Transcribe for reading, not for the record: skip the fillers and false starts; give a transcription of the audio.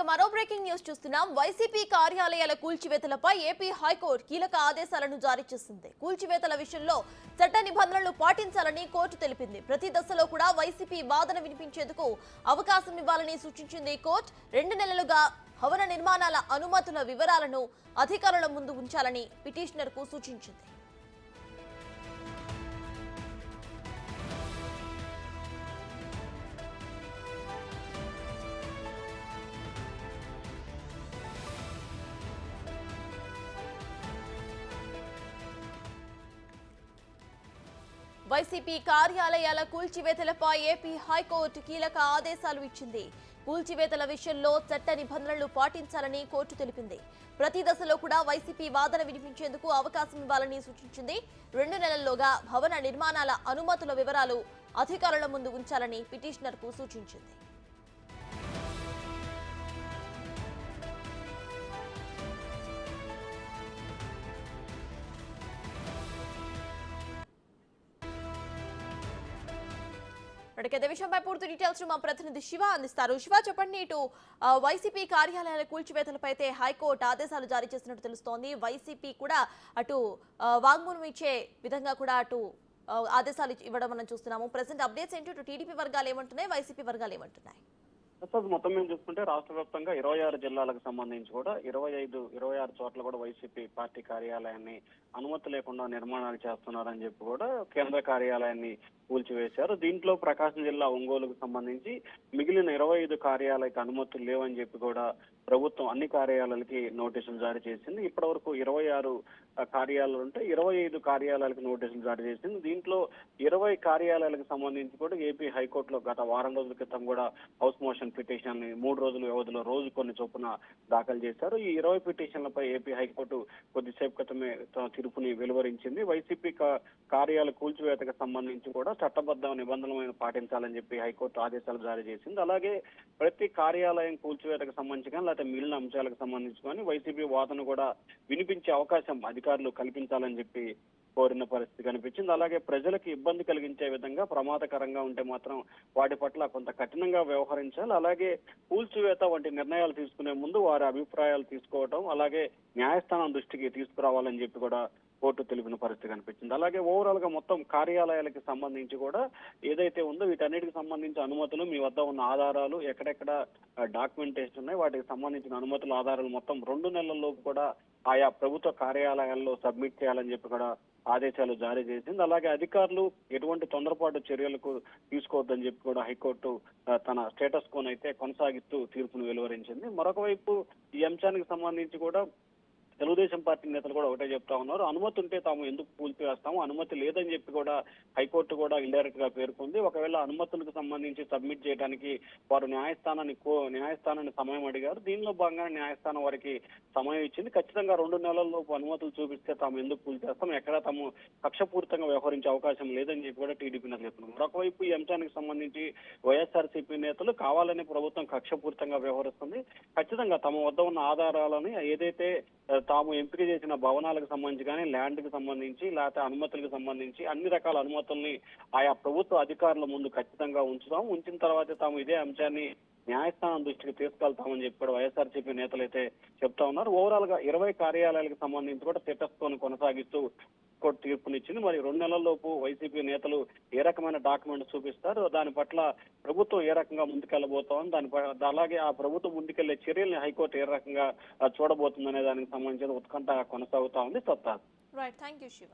మరో breaking news చూస్తున్నాం. YCP కార్యాలయాల కూల్చివేతలపై ఏపీ హైకోర్టు కీలక ఆదేశాలను జారీ చేసింది. కూల్చివేతల విషయంలో చట్ట నిబంధనలు పాటించాలని కోర్టు తెలిపింది. ప్రతి దశలో కూడా వైసీపీ వాదన వినిపించేందుకు అవకాశం ఇవ్వాలని సూచించింది కోర్టు. 2 నెలలుగా భవన నిర్మాణాల అనుమతుల వివరాలను అధికారుల ముందు ఉంచాలని పిటిషనర్కు సూచించింది. వైసీపీ కార్యాలయాల కూల్చివేతలపై ఏపీ హైకోర్టు కీలక ఆదేశాలు ఇచ్చింది. కూల్చివేతల విషయంలో చట్ట నిబంధనలు పాటించాలని కోర్టు తెలిపింది. ప్రతి దశలో కూడా వైసీపీ వాదన వినిపించేందుకు అవకాశం ఇవ్వాలని సూచించింది. 2 నెలల్లోగా భవన నిర్మాణాల అనుమతుల వివరాలు అధికారుల ముందు ఉంచాలని పిటిషనర్కు సూచించింది. ఇదే విషయంపై పూర్తి డీటెయిల్స్ మా ప్రతినిధి శివ అందిస్తారు. శివ, చెప్పండి. ఇటు వైసీపీ కార్యాలయాల కూల్చివేతలపై అయితే హైకోర్టు ఆదేశాలు జారీ చేసినట్టు తెలుస్తోంది. వైసీపీ కూడా అటు వాంగ్మూలం ఇచ్చే విధంగా కూడా అటు ఆదేశాలు ఇవ్వడం మనం చూస్తున్నాము. ప్రెసెంట్ అప్డేట్స్ ఏంటి? ఇటు టీడీపీ వర్గాలు ఏమంటున్నాయి, వైసీపీ వర్గాలు ఏమంటున్నాయి? మొత్తం మేము చూసుకుంటే రాష్ట్ర వ్యాప్తంగా 26 జిల్లాలకు సంబంధించి కూడా 26 చోట్ల కూడా వైసీపీ పార్టీ కార్యాలయాన్ని అనుమతి లేకుండా నిర్మాణాలు చేస్తున్నారని చెప్పి కూడా కేంద్ర కార్యాలయాన్ని కూల్చివేశారు. దీంట్లో ప్రకాశం జిల్లా ఒంగోలుకు సంబంధించి మిగిలిన 25 కార్యాలయాలకు అనుమతులు లేవని చెప్పి కూడా ప్రభుత్వం అన్ని కార్యాలయాలకి నోటీసులు జారీ చేసింది. ఇప్పటి వరకు 26 కార్యాలయాలు ఉంటే 25 కార్యాలయాలకు నోటీసులు జారీ చేసింది. దీంట్లో 20 కార్యాలయాలకు సంబంధించి కూడా ఏపీ హైకోర్టులో గత వారం రోజుల క్రితం కూడా హౌస్ మోషన్ పిటిషన్ ని 3 రోజుల వ్యవధిలో రోజు కొన్ని చొప్పున దాఖలు చేశారు. ఈ 20 పిటిషన్లపై ఏపీ హైకోర్టు కొద్దిసేపు క్రితమే తీర్పుని వెలువరించింది. వైసీపీ కార్యాలయ కూల్చివేతకు సంబంధించి కూడా చట్టబద్ధ నిబంధనలను పాటించాలని చెప్పి హైకోర్టు ఆదేశాలు జారీ చేసింది. అలాగే ప్రతి కార్యాలయం కూల్చివేతకు సంబంధించి కానీ లేకపోతే మిగిలిన అంశాలకు సంబంధించి కానీ వైసీపీ వాదన కూడా వినిపించే అవకాశం అధికారులు కల్పించాలని చెప్పి కోరిన పరిస్థితి కనిపించింది. అలాగే ప్రజలకు ఇబ్బంది కలిగించే విధంగా ప్రమాదకరంగా ఉంటే మాత్రం వాటి పట్ల కొంత కఠినంగా వ్యవహరించాలి. అలాగే కూల్చివేత వంటి నిర్ణయాలు తీసుకునే ముందు వారి అభిప్రాయాలు తీసుకోవడం, అలాగే న్యాయస్థానం దృష్టికి తీసుకురావాలని చెప్పి కూడా కోర్టు తెలిపిన పరిస్థితి కనిపించింది. అలాగే ఓవరాల్ గా మొత్తం కార్యాలయాలకు సంబంధించి కూడా ఏదైతే ఉందో వీటన్నిటికి సంబంధించి అనుమతులు, మీ వద్ద ఉన్న ఆధారాలు, ఎక్కడెక్కడ డాక్యుమెంటేషన్ ఉన్నాయి, వాటికి సంబంధించిన అనుమతుల ఆధారాలు మొత్తం 2 నెలల్లోపు కూడా ఆయా ప్రభుత్వ కార్యాలయాల్లో సబ్మిట్ చేయాలని చెప్పి కూడా ఆదేశాలు జారీ చేసింది. అలాగే అధికారులు ఎటువంటి తొందరపాటు చర్యలకు తీసుకోవద్దని చెప్పి కూడా హైకోర్టు తన స్టేటస్ కోన్ అయితే కొనసాగిస్తూ తీర్పును వెలువరించింది. మరొక వైపు ఈ అంశానికి సంబంధించి కూడా తెలుగుదేశం పార్టీ నేతలు కూడా ఒకటే చెప్తా ఉన్నారు. అనుమతి ఉంటే తాము ఎందుకు కూల్చివేస్తాము, అనుమతి లేదని చెప్పి కూడా హైకోర్టు కూడా ఇండైరెక్ట్ గా పేర్కొంది. ఒకవేళ అనుమతులకు సంబంధించి సబ్మిట్ చేయడానికి వారు న్యాయస్థానాన్ని సమయం అడిగారు. దీనిలో భాగంగా న్యాయస్థానం వారికి సమయం ఇచ్చింది. ఖచ్చితంగా 2 నెలల్లోపు అనుమతులు చూపిస్తే తాము ఎందుకు కూల్చేస్తాం, ఎక్కడ తాము కక్షపూరితంగా వ్యవహరించే అవకాశం లేదని చెప్పి కూడా టీడీపీ నేతలు చెప్తున్నారు. మరొకవైపు ఈ అంశానికి సంబంధించి వైఎస్ఆర్సీపీ నేతలు కావాలని ప్రభుత్వం కక్షపూరితంగా వ్యవహరిస్తుంది, ఖచ్చితంగా తమ వద్ద ఉన్న ఆధారాలను ఏదైతే తాము ఎంపిక చేసిన భవనాలకు సంబంధించి కానీ ల్యాండ్ కి సంబంధించి లేకపోతే అనుమతులకు సంబంధించి అన్ని రకాల అనుమతుల్ని ఆయా ప్రభుత్వ అధికారుల ముందు ఖచ్చితంగా ఉంచిన తర్వాత తాము ఇదే అంశాన్ని న్యాయస్థానం దృష్టికి తీసుకెళ్తామని చెప్పి కూడా వైఎస్ఆర్సీపీ నేతలు అయితే చెప్తా ఉన్నారు. ఓవరాల్ గా 20 కార్యాలయాలకు సంబంధించి కూడా స్టేటస్ కోను కొనసాగిస్తూ కోర్టు తీర్పునిచ్చింది. మరి 2 నెలల్లోపు వైసీపీ నేతలు ఏ రకమైన డాక్యుమెంట్స్ చూపిస్తారు, దాని పట్ల ప్రభుత్వం ఏ రకంగా ముందుకెళ్లబోతోంది, అలాగే ఆ ప్రభుత్వం ముందుకెళ్లే చర్యల్ని హైకోర్టు ఏ రకంగా చూడబోతుందనే దానికి సంబంధించిన ఉత్కంఠ కొనసాగుతా ఉంది. Right, thank you Shiva.